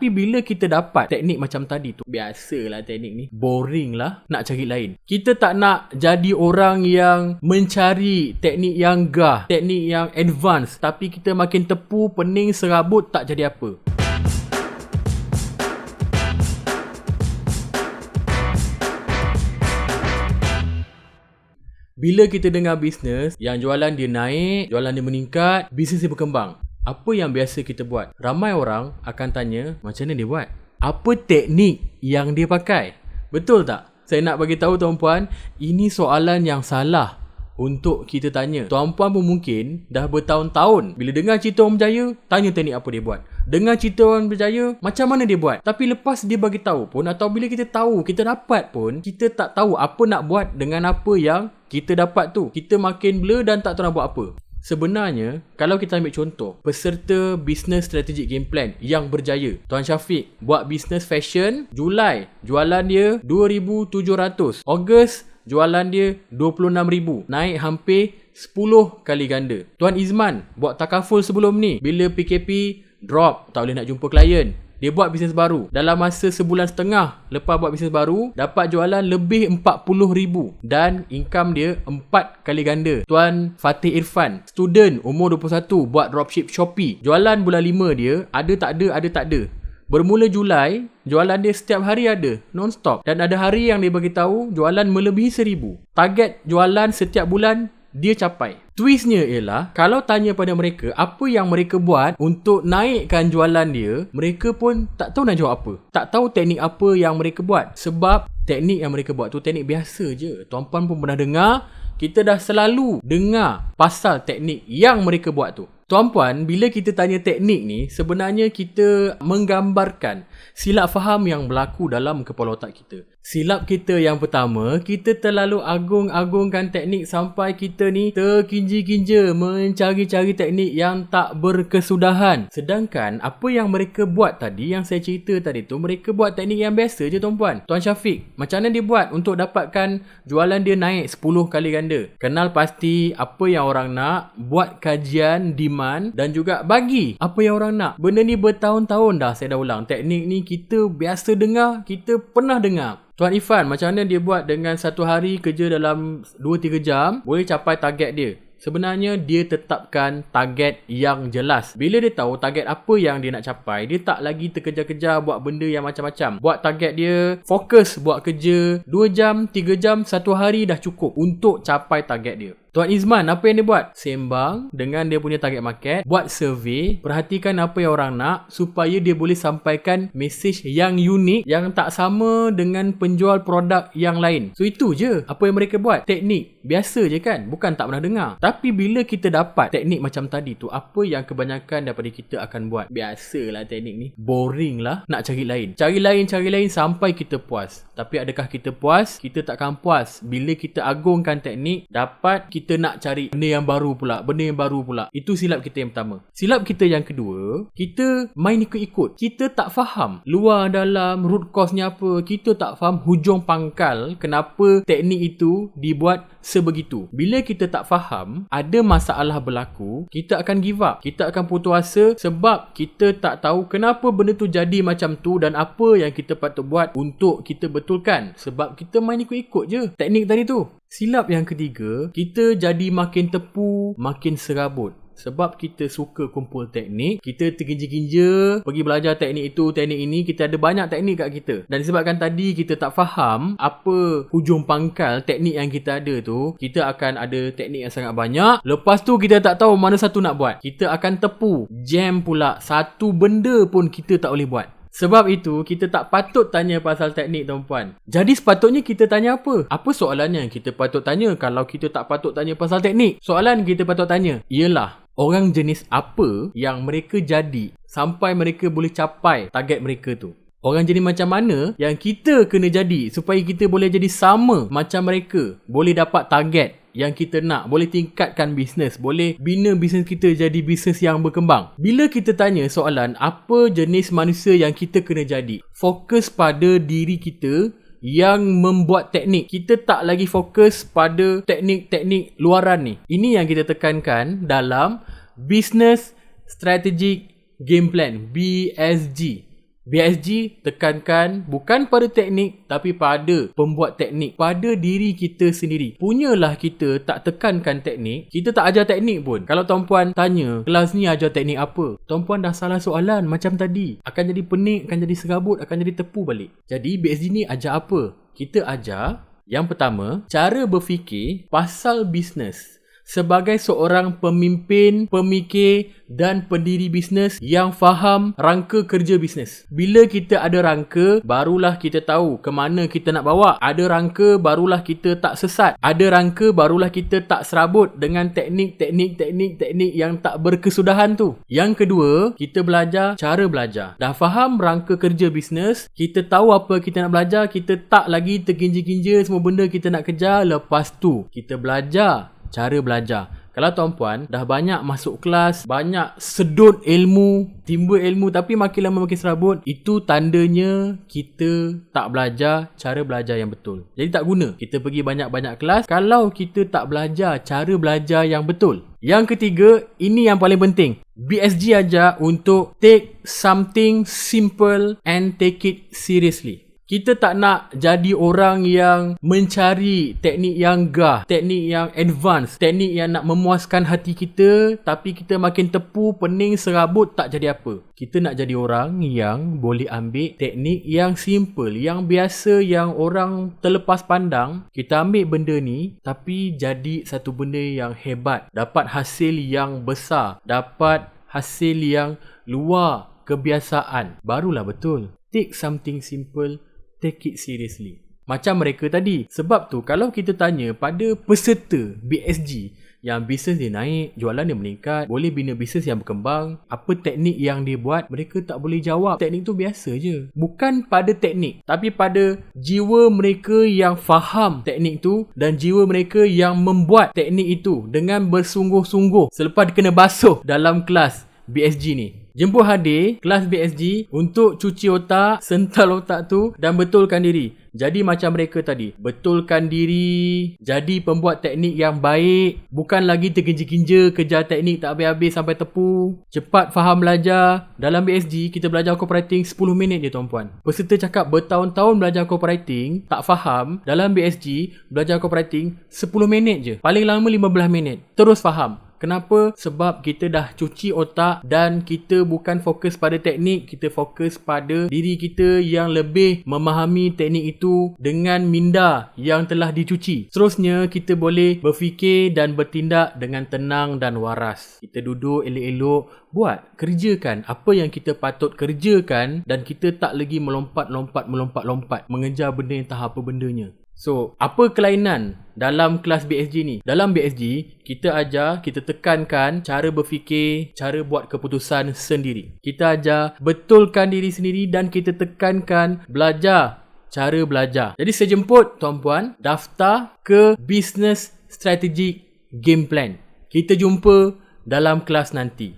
Tapi bila kita dapat teknik macam tadi tu, biasalah teknik ni, boring lah, nak cari lain. Kita tak nak jadi orang yang mencari teknik yang teknik yang advance, tapi kita makin tepu, pening, serabut, tak jadi apa. Bila kita dengar bisnes yang jualan dia naik, jualan dia meningkat, bisnes dia berkembang, apa yang biasa kita buat? Ramai orang akan tanya, macam mana dia buat? Apa teknik yang dia pakai? Betul tak? Saya nak bagi tahu tuan-puan, ini soalan yang salah untuk kita tanya. Tuan-puan pun mungkin dah bertahun-tahun bila dengar cerita orang berjaya, tanya teknik apa dia buat. Dengar cerita orang berjaya, macam mana dia buat. Tapi lepas dia bagi tahu pun, atau bila kita tahu, kita dapat pun, kita tak tahu apa nak buat dengan apa yang kita dapat tu. Kita makin blur dan tak tahu nak buat apa. Sebenarnya, kalau kita ambil contoh, peserta Business Strategic Game Plan yang berjaya, Tuan Syafiq buat bisnes fashion, Julai jualan dia 2,700, Ogos jualan dia 26,000, naik hampir 10 kali ganda. Tuan Izman buat takaful sebelum ni, bila PKP drop, tak boleh nak jumpa klien, dia buat bisnes baru. Dalam masa sebulan setengah lepas buat bisnes baru, dapat jualan lebih 40,000 dan income dia 4 kali ganda. Tuan Fatih Irfan, student umur 21, buat dropship Shopee. Jualan bulan 5 dia, ada tak ada. Bermula Julai, jualan dia setiap hari ada, non-stop. Dan ada hari yang dia bagi tahu jualan melebihi 1,000. Target jualan setiap bulan dia capai. Twistnya ialah, kalau tanya pada mereka apa yang mereka buat untuk naikkan jualan dia, mereka pun tak tahu nak jawab apa. Tak tahu teknik apa yang mereka buat. Sebab teknik yang mereka buat tu teknik biasa je. Tuan-puan pun pernah dengar, kita dah selalu dengar pasal teknik yang mereka buat tu. Tuan-puan, bila kita tanya teknik ni, sebenarnya kita menggambarkan silap faham yang berlaku dalam kepala otak kita. Silap kita yang pertama, kita terlalu agung-agungkan teknik sampai kita ni terkinja-kinja mencari-cari teknik yang tak berkesudahan. Sedangkan apa yang mereka buat tadi, yang saya cerita tadi tu, mereka buat teknik yang biasa je tuan-puan. Tuan Syafiq, macam mana dia buat untuk dapatkan jualan dia naik 10 kali ganda? Kenal pasti apa yang orang nak, buat kajian demand dan juga bagi apa yang orang nak. Benda ni bertahun-tahun dah saya dah ulang. Teknik ni kita biasa dengar, kita pernah dengar. Tuan Irfan, macam mana dia buat dengan satu hari kerja dalam 2-3 jam boleh capai target dia? Sebenarnya dia tetapkan target yang jelas. Bila dia tahu target apa yang dia nak capai, dia tak lagi terkejar-kejar buat benda yang macam-macam. Buat target dia, fokus buat kerja 2 jam, 3 jam, satu hari dah cukup untuk capai target dia. Tuan Izman, apa yang dia buat? Sembang dengan dia punya target market, buat survey, perhatikan apa yang orang nak supaya dia boleh sampaikan mesej yang unik, yang tak sama dengan penjual produk yang lain. So itu je apa yang mereka buat. Teknik biasa je kan? Bukan tak pernah dengar. Tapi bila kita dapat teknik macam tadi tu, apa yang kebanyakan daripada kita akan buat? Biasalah teknik ni, boring lah, nak cari lain. Cari lain sampai kita puas. Tapi adakah kita puas? Kita takkan puas bila kita agungkan teknik, dapat kita nak cari benda yang baru pula. Itu silap kita yang pertama. Silap kita yang kedua, kita main ikut-ikut. Kita tak faham luar dalam, root cause-nya apa. Kita tak faham hujung pangkal kenapa teknik itu dibuat sebegitu. Bila kita tak faham, ada masalah berlaku, kita akan give up. Kita akan putus asa sebab kita tak tahu kenapa benda tu jadi macam tu dan apa yang kita patut buat untuk kita betulkan. Sebab kita main ikut-ikut je teknik tadi tu. Silap yang ketiga, kita jadi makin tepu, makin serabut. Sebab kita suka kumpul teknik, kita terginja-ginja pergi belajar teknik itu, teknik ini, kita ada banyak teknik kat kita. Dan disebabkan tadi kita tak faham apa hujung pangkal teknik yang kita ada tu, kita akan ada teknik yang sangat banyak. Lepas tu kita tak tahu mana satu nak buat. Kita akan tepu, jam pula. Satu benda pun kita tak boleh buat. Sebab itu, kita tak patut tanya pasal teknik tuan-puan. Jadi sepatutnya kita tanya apa? Apa soalannya yang kita patut tanya kalau kita tak patut tanya pasal teknik? Soalan kita patut tanya ialah, orang jenis apa yang mereka jadi sampai mereka boleh capai target mereka tu? Orang jenis macam mana yang kita kena jadi supaya kita boleh jadi sama macam mereka, boleh dapat target yang kita nak, boleh tingkatkan bisnes, boleh bina bisnes kita jadi bisnes yang berkembang. Bila kita tanya soalan apa jenis manusia yang kita kena jadi, fokus pada diri kita yang membuat teknik. Kita tak lagi fokus pada teknik-teknik luaran ni. Ini yang kita tekankan dalam Business Strategic Game Plan, BSG. BSG tekankan bukan pada teknik tapi pada pembuat teknik, pada diri kita sendiri. Punyalah kita tak tekankan teknik, kita tak ajar teknik pun. Kalau tuan puan tanya, kelas ni ajar teknik apa? Tuan puan dah salah soalan macam tadi. Akan jadi pening, akan jadi serabut, akan jadi tepu balik. Jadi BSG ni ajar apa? Kita ajar yang pertama, cara berfikir pasal bisnes. Sebagai seorang pemimpin, pemikir dan pendiri bisnes yang faham rangka kerja bisnes. Bila kita ada rangka, barulah kita tahu ke mana kita nak bawa. Ada rangka, barulah kita tak sesat. Ada rangka, barulah kita tak serabut dengan teknik yang tak berkesudahan tu. Yang kedua, kita belajar cara belajar. Dah faham rangka kerja bisnes, kita tahu apa kita nak belajar, kita tak lagi terginja-ginja semua benda kita nak kejar. Lepas tu, kita belajar cara belajar. Kalau tuan-puan dah banyak masuk kelas, banyak sedut ilmu, timbul ilmu tapi makin lama makin serabut, itu tandanya kita tak belajar cara belajar yang betul. Jadi tak guna kita pergi banyak-banyak kelas kalau kita tak belajar cara belajar yang betul. Yang ketiga, ini yang paling penting. BSG ajar untuk take something simple and take it seriously. Kita tak nak jadi orang yang mencari teknik yang gah, teknik yang advance, teknik yang nak memuaskan hati kita, tapi kita makin tepu, pening, serabut, tak jadi apa. Kita nak jadi orang yang boleh ambil teknik yang simple, yang biasa, yang orang terlepas pandang. Kita ambil benda ni, tapi jadi satu benda yang hebat. Dapat hasil yang besar, dapat hasil yang luar kebiasaan. Barulah betul. Take something simple, take it seriously. Macam mereka tadi. Sebab tu kalau kita tanya pada peserta BSG yang bisnes dia naik, jualan dia meningkat, boleh bina bisnes yang berkembang, apa teknik yang dia buat, mereka tak boleh jawab. Teknik tu biasa je. Bukan pada teknik, tapi pada jiwa mereka yang faham teknik tu dan jiwa mereka yang membuat teknik itu dengan bersungguh-sungguh selepas dia kena basuh dalam kelas BSG ni. Jemput hadir kelas BSG untuk cuci otak, sental otak tu dan betulkan diri. Jadi macam mereka tadi, betulkan diri, jadi pembuat teknik yang baik, bukan lagi terginja-ginja kejar teknik tak habis-habis sampai tepu. Cepat faham belajar. Dalam BSG kita belajar copywriting 10 minit je tuan-puan. Peserta cakap bertahun-tahun belajar copywriting, tak faham. Dalam BSG belajar copywriting 10 minit je. Paling lama 15 minit. Terus faham. Kenapa? Sebab kita dah cuci otak dan kita bukan fokus pada teknik, kita fokus pada diri kita yang lebih memahami teknik itu dengan minda yang telah dicuci. Seterusnya, kita boleh berfikir dan bertindak dengan tenang dan waras. Kita duduk elok-elok, buat, kerjakan apa yang kita patut kerjakan dan kita tak lagi melompat-lompat mengejar benda yang tak apa bendanya. So, apa kelainan dalam kelas BSG ni? Dalam BSG, kita ajar, kita tekankan cara berfikir, cara buat keputusan sendiri. Kita ajar betulkan diri sendiri dan kita tekankan belajar, cara belajar. Jadi saya jemput tuan-puan daftar ke Business Strategic Game Plan. Kita jumpa dalam kelas nanti.